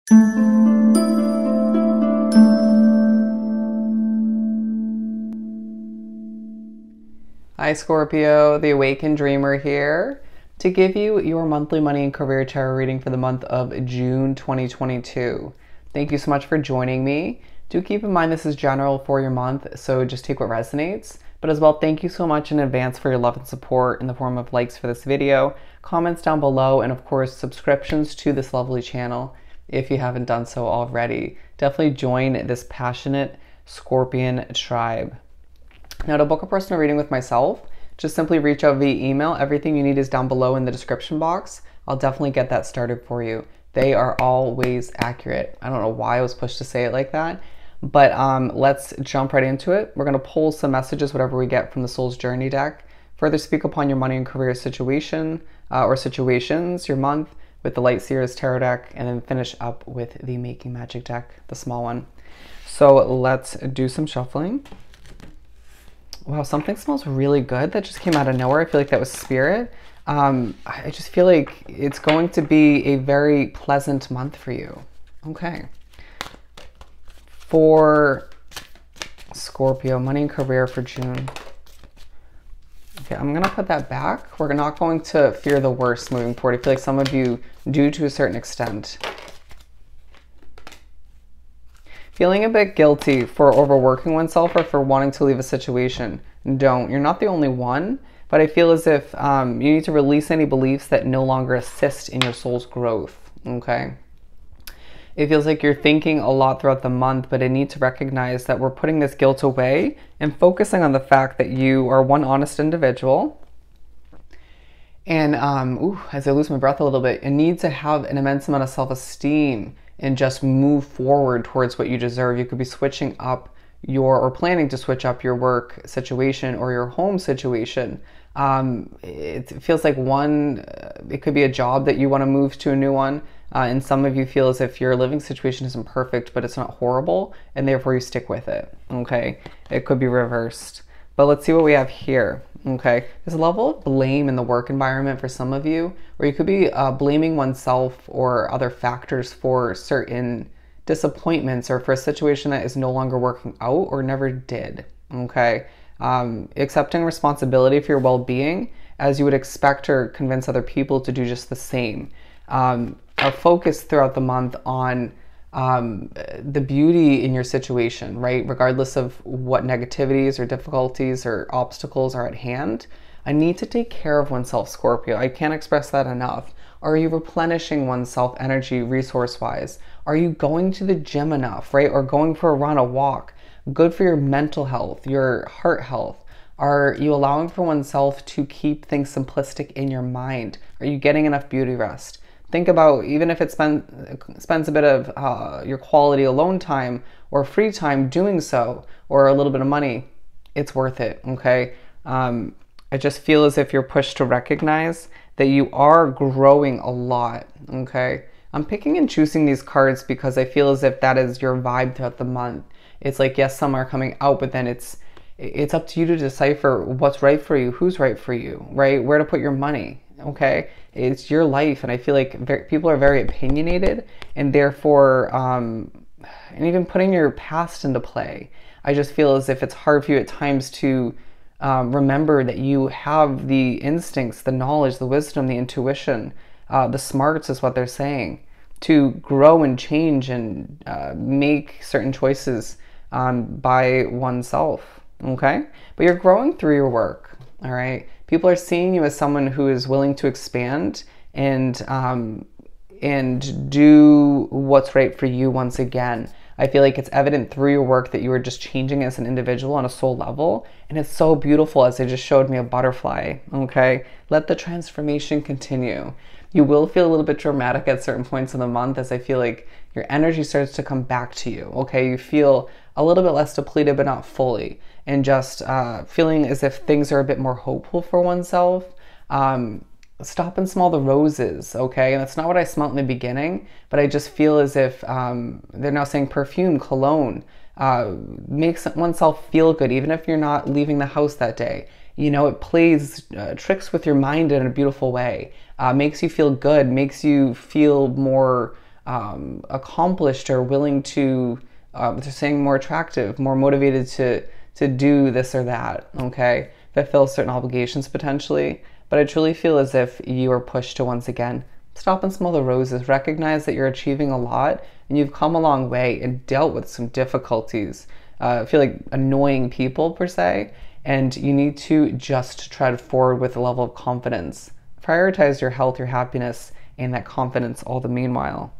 Hi Scorpio, the Awakened Dreamer here to give you your monthly money and career tarot reading for the month of June 2022. Thank you so much for joining me. Do keep in mind this is general for your month, so just take what resonates. But as well, thank you so much in advance for your love and support in the form of likes for this video, comments down below, and of course subscriptions to this lovely channel if you haven't done so already. Definitely join this passionate Scorpion tribe. Now, to book a personal reading with myself, just simply reach out via email. Everything you need is down below in the description box. I'll definitely get that started for you. They are always accurate. I don't know why I was pushed to say it like that, but let's jump right into it. We're going to pull some messages, whatever we get from the Soul's Journey deck. Further speak upon your money and career situation or situations, your month, with the Light Seers Tarot deck, and then finish up with the Making Magic deck, the small one. So let's do some shuffling. Wow, something smells really good that just came out of nowhere. I feel like that was spirit. I just feel like it's going to be a very pleasant month for you. Okay. For Scorpio, money and career for June. Okay, I'm going to put that back. We're not going to fear the worst moving forward. I feel like some of you do to a certain extent. Feeling a bit guilty for overworking oneself or for wanting to leave a situation. Don't. You're not the only one, but I feel as if you need to release any beliefs that no longer assist in your soul's growth, okay? It feels like you're thinking a lot throughout the month, but I need to recognize that we're putting this guilt away and focusing on the fact that you are one honest individual. And as I lose my breath a little bit, you need to have an immense amount of self-esteem and just move forward towards what you deserve. You could be switching up or planning to switch up your work situation or your home situation. It feels like it could be a job that you want to move to a new one. And some of you feel as if your living situation isn't perfect, but it's not horrible, and therefore you stick with it, okay? It could be reversed. But let's see what we have here, okay? There's a level of blame in the work environment for some of you, or you could be blaming oneself or other factors for certain disappointments or for a situation that is no longer working out or never did, okay? Accepting responsibility for your well-being as you would expect or convince other people to do just the same. A focus throughout the month on the beauty in your situation, right? Regardless of what negativities or difficulties or obstacles are at hand, I need to take care of oneself, Scorpio. I can't express that enough. Are you replenishing oneself energy, resource-wise? Are you going to the gym enough, right? Or going for a run, a walk? Good for your mental health, your heart health. Are you allowing for oneself to keep things simplistic in your mind? Are you getting enough beauty rest? Think about, even if it spends a bit of your quality alone time or free time doing so, or a little bit of money, it's worth it, okay? I just feel as if you're pushed to recognize that you are growing a lot, okay? I'm picking and choosing these cards because I feel as if that is your vibe throughout the month. It's like, yes, some are coming out, but then it's up to you to decipher what's right for you, who's right for you, right? Where to put your money, okay? It's your life, and I feel like people are very opinionated, and therefore, and even putting your past into play, I just feel as if it's hard for you at times to remember that you have the instincts, the knowledge, the wisdom, the intuition, the smarts is what they're saying, to grow and change and make certain choices by oneself, okay? But you're growing through your work, all right? People are seeing you as someone who is willing to expand and do what's right for you once again. I feel like it's evident through your work that you are just changing as an individual on a soul level. And it's so beautiful, as they just showed me a butterfly, okay? Let the transformation continue. You will feel a little bit dramatic at certain points in the month, as I feel like your energy starts to come back to you, okay? You feel a little bit less depleted, but not fully. And just feeling as if things are a bit more hopeful for oneself. Stop and smell the roses, okay? And that's not what I smelled in the beginning, but I just feel as if they're now saying perfume, cologne, makes oneself feel good, even if you're not leaving the house that day. You know, it plays tricks with your mind in a beautiful way, makes you feel good, makes you feel more accomplished or willing to, they're saying more attractive, more motivated to do this or that, okay? Fulfill certain obligations potentially. But I truly feel as if you are pushed to once again stop and smell the roses. Recognize that you're achieving a lot and you've come a long way and dealt with some difficulties. I feel like annoying people per se, and you need to just tread forward with a level of confidence. Prioritize your health, your happiness, and that confidence all the meanwhile.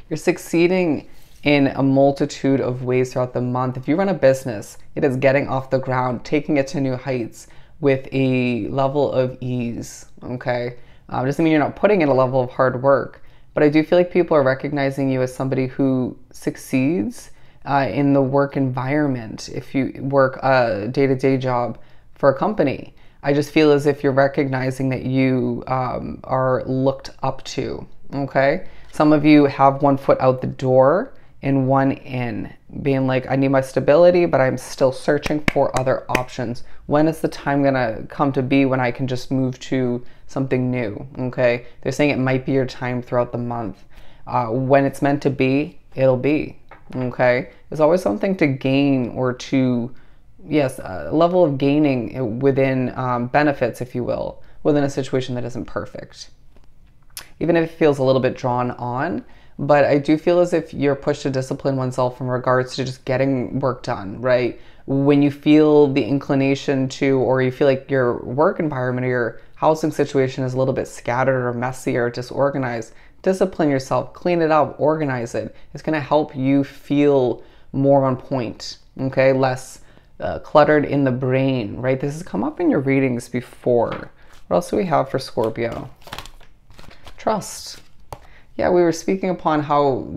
You're succeeding in a multitude of ways throughout the month. If you run a business, it is getting off the ground, taking it to new heights with a level of ease, okay? Doesn't mean you're not putting in a level of hard work, but I do feel like people are recognizing you as somebody who succeeds in the work environment. If you work a day-to-day job for a company, I just feel as if you're recognizing that you are looked up to, okay? Some of you have one foot out the door and one in, being like, I need my stability, but I'm still searching for other options. When is the time gonna come to be when I can just move to something new, okay? They're saying it might be your time throughout the month. When it's meant to be, it'll be, okay? There's always something to gain or to, yes, a level of gaining within benefits, if you will, within a situation that isn't perfect. Even if it feels a little bit drawn on, but I do feel as if you're pushed to discipline oneself in regards to just getting work done, right? When you feel the inclination to, or you feel like your work environment or your housing situation is a little bit scattered or messy or disorganized, discipline yourself, clean it up, organize it. It's going to help you feel more on point, okay? Less cluttered in the brain, right? This has come up in your readings before. What else do we have for Scorpio? Trust. Yeah, we were speaking upon how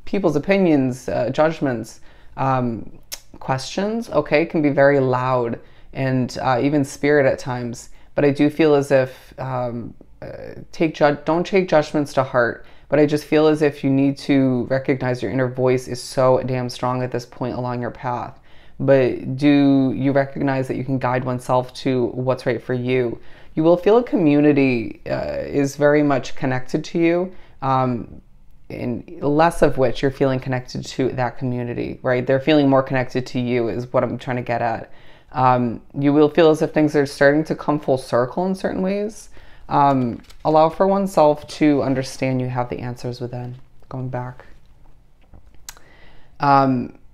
people's opinions, judgments, questions, okay, can be very loud and even spirit at times. But I do feel as if don't take judgments to heart. But I just feel as if you need to recognize your inner voice is so damn strong at this point along your path. But do you recognize that you can guide oneself to what's right for you? You will feel a community is very much connected to you. And less of which you're feeling connected to that community, right? They're feeling more connected to you is what I'm trying to get at. You will feel as if things are starting to come full circle in certain ways. Allow for oneself to understand you have the answers within. Going back.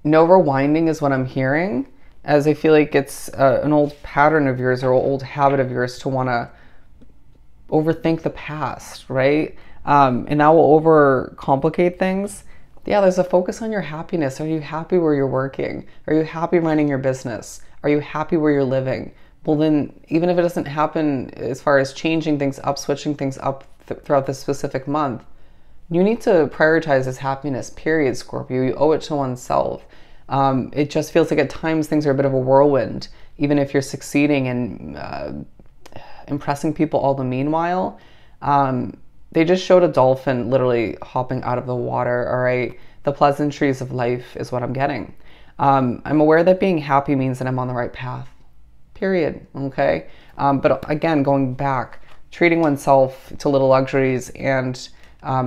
No rewinding is what I'm hearing, as I feel like it's an old pattern of yours or old habit of yours to want to overthink the past, right? And that will overcomplicate things. Yeah, there's a focus on your happiness. Are you happy where you're working? Are you happy running your business? Are you happy where you're living? Well, then, even if it doesn't happen as far as changing things up, switching things up throughout this specific month, you need to prioritize this happiness, period, Scorpio. You owe it to oneself. It just feels like at times things are a bit of a whirlwind, even if you're succeeding and impressing people all the meanwhile. They just showed a dolphin literally hopping out of the water, all right? The pleasantries of life is what I'm getting. I'm aware that being happy means that I'm on the right path, period, okay? But again, going back, treating oneself to little luxuries and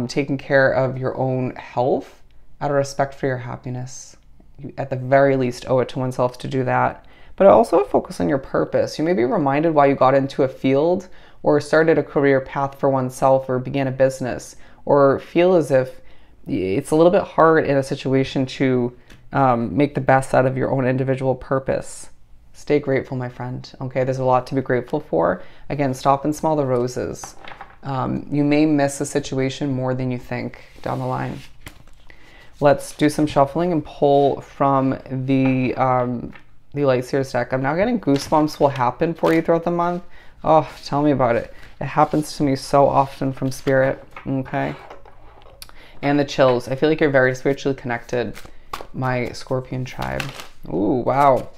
taking care of your own health out of respect for your happiness. You, at the very least, owe it to oneself to do that. But also focus on your purpose. You may be reminded why you got into a field or started a career path for oneself or began a business, or feel as if it's a little bit hard in a situation to make the best out of your own individual purpose. Stay grateful, my friend. Okay, there's a lot to be grateful for. Again, stop and smell the roses. You may miss a situation more than you think down the line. Let's do some shuffling and pull from the Light Seers deck. I'm now getting goosebumps will happen for you throughout the month. Oh, tell me about it. It happens to me so often from Spirit, okay? And the chills. I feel like you're very spiritually connected, my Scorpion tribe. Ooh, wow.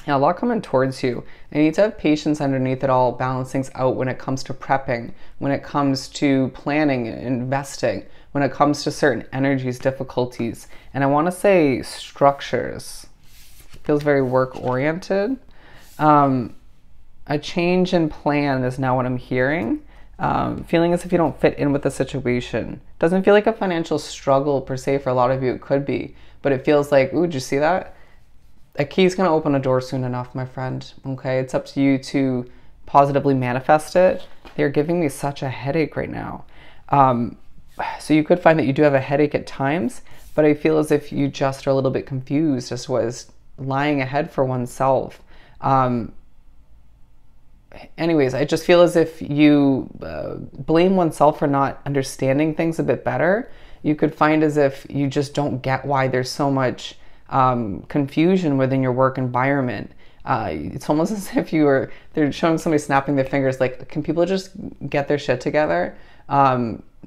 Yeah, a lot coming towards you. I need to have patience underneath it all, balance things out when it comes to prepping, when it comes to planning and investing, when it comes to certain energies, difficulties, and I want to say structures. It feels very work-oriented. A change in plan is now what I'm hearing. feeling as if you don't fit in with the situation. Doesn't feel like a financial struggle per se. For a lot of you, it could be, but it feels like, ooh, did you see that? A key's going to open a door soon enough, my friend. Okay, it's up to you to positively manifest it. They're giving me such a headache right now. So you could find that you do have a headache at times, but I feel as if you just are a little bit confused as to what is lying ahead for oneself. Anyways, I just feel as if you blame oneself for not understanding things a bit better. You could find as if you just don't get why there's so much confusion within your work environment. It's almost as if they're showing somebody snapping their fingers, like, can people just get their shit together?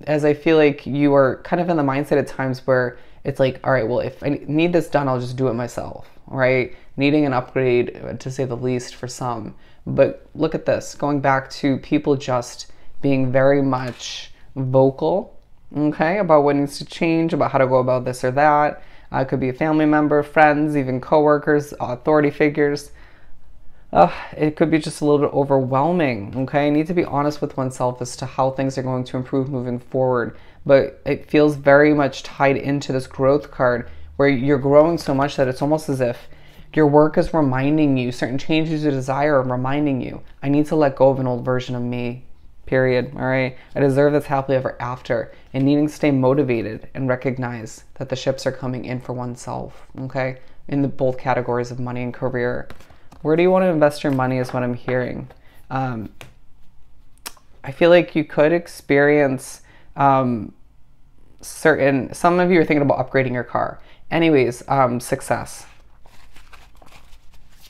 As I feel like you are kind of in the mindset at times where it's like, all right, well, if I need this done, I'll just do it myself, right? Needing an upgrade, to say the least, for some. But look at this, going back to people just being very much vocal, okay, about what needs to change, about how to go about this or that. It could be a family member, friends, even coworkers, authority figures. It could be just a little bit overwhelming, okay? I need to be honest with oneself as to how things are going to improve moving forward. But it feels very much tied into this growth card where you're growing so much that it's almost as if your work is reminding you, certain changes you desire are reminding you, I need to let go of an old version of me, period, all right? I deserve this happily ever after, and needing to stay motivated and recognize that the ships are coming in for oneself, okay? In both categories of money and career. Where do you want to invest your money is what I'm hearing. I feel like you could experience some of you are thinking about upgrading your car. Anyways, success.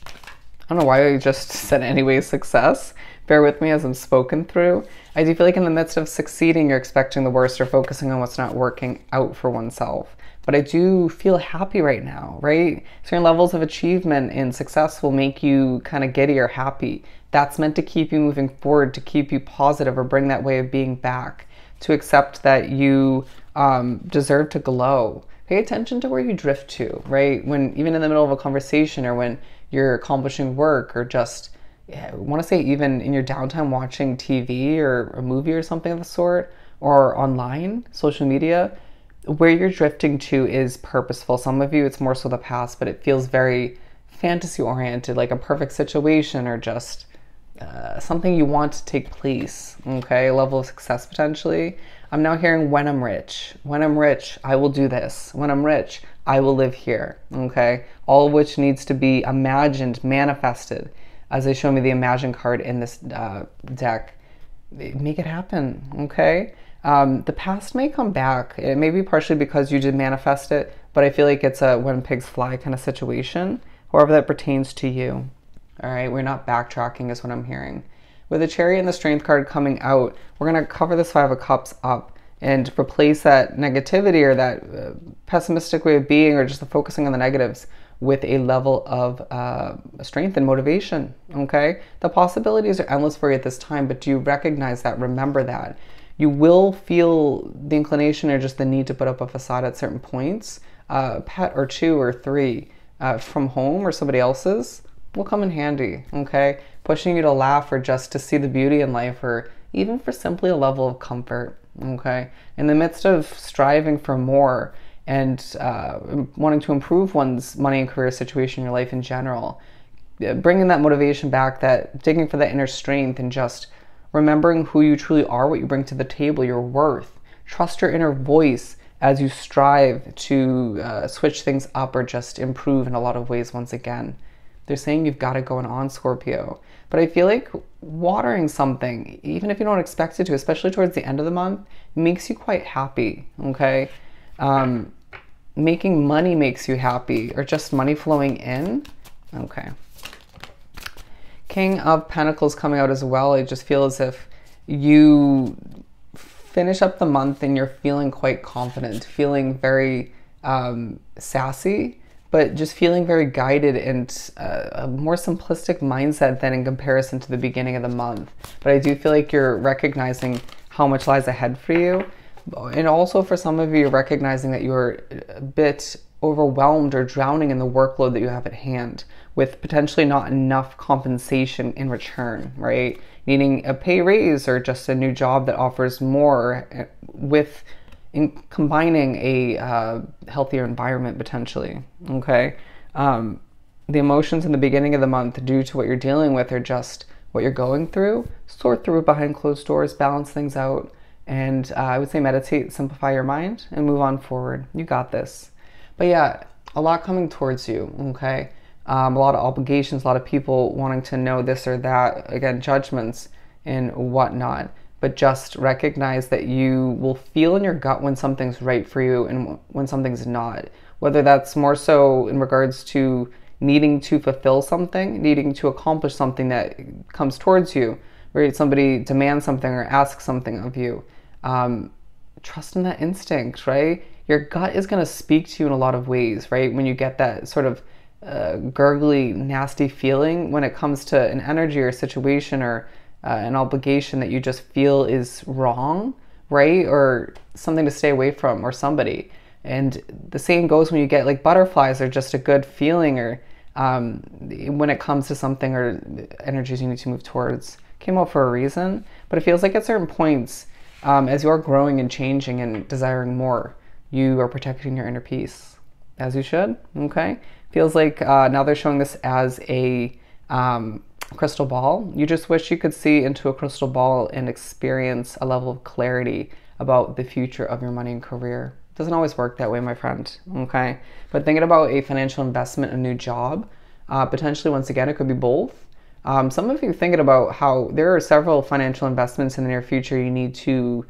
I don't know why I just said anyways success. Bear with me as I'm spoken through. I do feel like in the midst of succeeding, you're expecting the worst or focusing on what's not working out for oneself. But I do feel happy right now, right? Certain levels of achievement and success will make you kind of giddy or happy. That's meant to keep you moving forward, to keep you positive or bring that way of being back, to accept that you deserve to glow. Pay attention to where you drift to, right? When even in the middle of a conversation or when you're accomplishing work or just, I want to say even in your downtime watching TV or a movie or something of the sort, or online, social media, where you're drifting to is purposeful. Some of you, it's more so the past, but it feels very fantasy oriented, like a perfect situation or just something you want to take place, okay? A level of success potentially. I'm now hearing when I'm rich. When I'm rich, I will do this. When I'm rich, I will live here, okay? All of which needs to be imagined, manifested. As they show me the Imagine card in this deck, make it happen, okay? The past may come back. It may be partially because you did manifest it, but I feel like it's a when pigs fly kind of situation, however that pertains to you. All right, we're not backtracking is what I'm hearing. With the Chariot and the Strength card coming out, we're going to cover this Five of Cups up and replace that negativity or that pessimistic way of being or just the focusing on the negatives with a level of strength and motivation, okay? The possibilities are endless for you at this time, but do you recognize that? Remember that. You will feel the inclination or just the need to put up a facade at certain points. A pet or two or three from home or somebody else's will come in handy, okay? Pushing you to laugh or just to see the beauty in life or even for simply a level of comfort, okay? In the midst of striving for more and wanting to improve one's money and career situation in your life in general, bringing that motivation back, that digging for that inner strength and just remembering who you truly are, what you bring to the table, your worth. Trust your inner voice as you strive to switch things up or just improve in a lot of ways once again. They're saying you've got it going on, Scorpio. But I feel like watering something, even if you don't expect it to, especially towards the end of the month, makes you quite happy, okay? Making money makes you happy, or just money flowing in, okay. King of Pentacles coming out as well. I just feel as if you finish up the month and you're feeling quite confident, feeling very sassy, but just feeling very guided and a more simplistic mindset than in comparison to the beginning of the month. But I do feel like you're recognizing how much lies ahead for you. And also for some of you, you're recognizing that you're a bit overwhelmed or drowning in the workload that you have at hand, with potentially not enough compensation in return, right? Needing a pay raise or just a new job that offers more, with combining a healthier environment potentially, okay? The emotions in the beginning of the month due to what you're dealing with are just what you're going through. Sort through it behind closed doors, balance things out, and I would say meditate, simplify your mind, and move on forward. You got this. But yeah, a lot coming towards you, okay? A lot of obligations, a lot of people wanting to know this or that, again, judgments and whatnot. But just recognize that you will feel in your gut when something's right for you and when something's not. Whether that's more so in regards to needing to fulfill something, needing to accomplish something that comes towards you, right? Somebody demands something or asks something of you. Trust in that instinct, right? Your gut is going to speak to you in a lot of ways, right? When you get that sort of gurgly, nasty feeling when it comes to an energy or a situation or an obligation that you just feel is wrong, right? Or something to stay away from, or somebody. And the same goes when you get like butterflies or just a good feeling, or when it comes to something or energies you need to move towards. Came out for a reason, but it feels like at certain points, as you are growing and changing and desiring more, you are protecting your inner peace, as you should, okay? Feels like now they're showing this as a crystal ball. You just wish you could see into a crystal ball and experience a level of clarity about the future of your money and career. It doesn't always work that way, my friend, okay? But thinking about a financial investment, a new job, potentially, once again, it could be both. Some of you thinking about how there are several financial investments in the near future you need to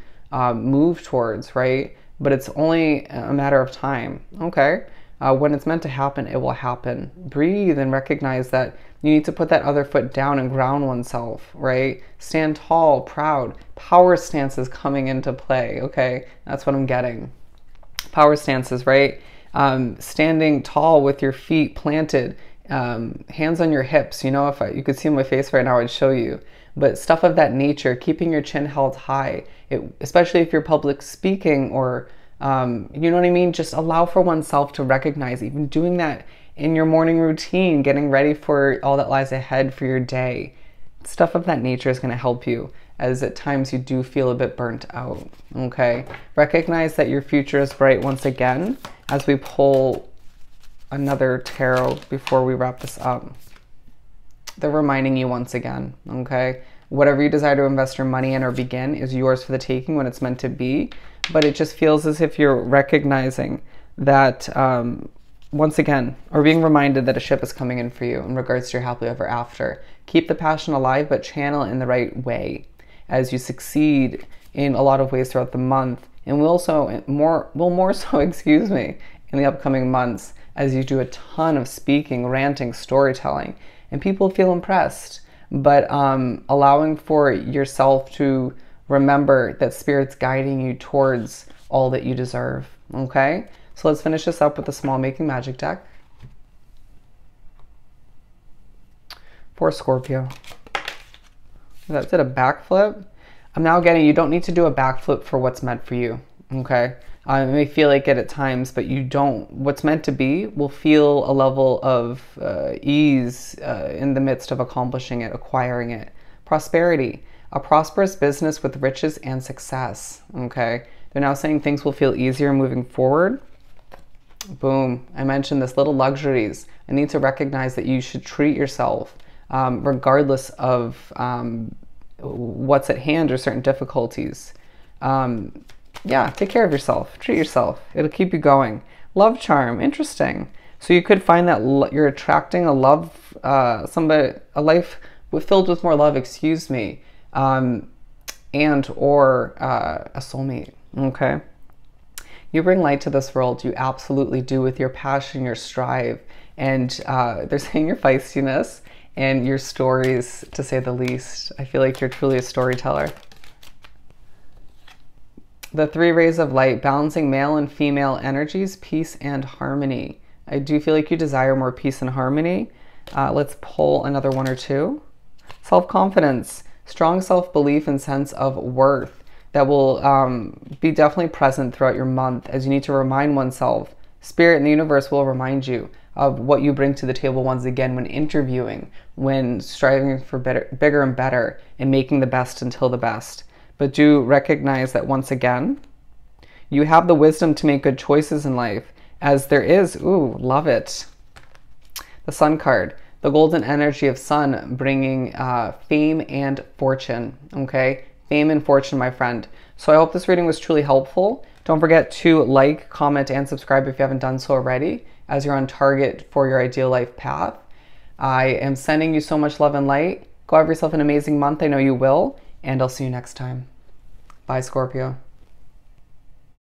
move towards, right? But it's only a matter of time, okay? When it's meant to happen, it will happen. Breathe and recognize that you need to put that other foot down and ground oneself, right? Stand tall, proud. Power stances coming into play, okay? That's what I'm getting. Power stances, right? Standing tall with your feet planted, hands on your hips. You know, if you could see my face right now, I'd show you. But stuff of that nature, keeping your chin held high, especially if you're public speaking or, you know what I mean? Just allow for oneself to recognize, even doing that in your morning routine, getting ready for all that lies ahead for your day. Stuff of that nature is going to help you, as at times you do feel a bit burnt out, okay? Recognize that your future is bright once again as we pull another tarot before we wrap this up. They're reminding you once again, okay? Whatever you desire to invest your money in or begin is yours for the taking when it's meant to be, but it just feels as if you're recognizing that, once again, or being reminded that a ship is coming in for you in regards to your happily ever after. Keep the passion alive, but channel it in the right way as you succeed in a lot of ways throughout the month, and will more so, excuse me, in the upcoming months as you do a ton of speaking, ranting, storytelling, and people feel impressed. But allowing for yourself to remember that Spirit's guiding you towards all that you deserve, okay? So let's finish this up with a small Making Magic deck for Scorpio. That did a backflip. I'm now getting, you don't need to do a backflip for what's meant for you, okay? It may feel like it at times, but you don't. What's meant to be will feel a level of ease in the midst of accomplishing it, acquiring it. Prosperity, a prosperous business with riches and success, okay? They're now saying things will feel easier moving forward. Boom. I mentioned this, little luxuries. I need to recognize that you should treat yourself regardless of what's at hand or certain difficulties. Yeah, take care of yourself. Treat yourself. It'll keep you going. Love charm. Interesting. So you could find that you're attracting a life filled with more love, excuse me, and or a soulmate, okay? You bring light to this world. You absolutely do, with your passion, your strive, and they're saying your feistiness and your stories, to say the least. I feel like you're truly a storyteller. The 3 rays of light, balancing male and female energies, peace and harmony. I do feel like you desire more peace and harmony. Let's pull another 1 or 2. Self-confidence, strong self-belief and sense of worth that will be definitely present throughout your month, as you need to remind oneself, Spirit and the universe will remind you of what you bring to the table once again when interviewing, when striving for better, bigger and better, and making the best until the best. But do recognize that once again, you have the wisdom to make good choices in life, as there is, ooh, love it, the Sun card, the golden energy of Sun bringing fame and fortune, okay? Fame and fortune, my friend. So I hope this reading was truly helpful. Don't forget to like, comment, and subscribe if you haven't done so already, as you're on target for your ideal life path. I am sending you so much love and light. Go have yourself an amazing month. I know you will. And I'll see you next time. Bye, Scorpio.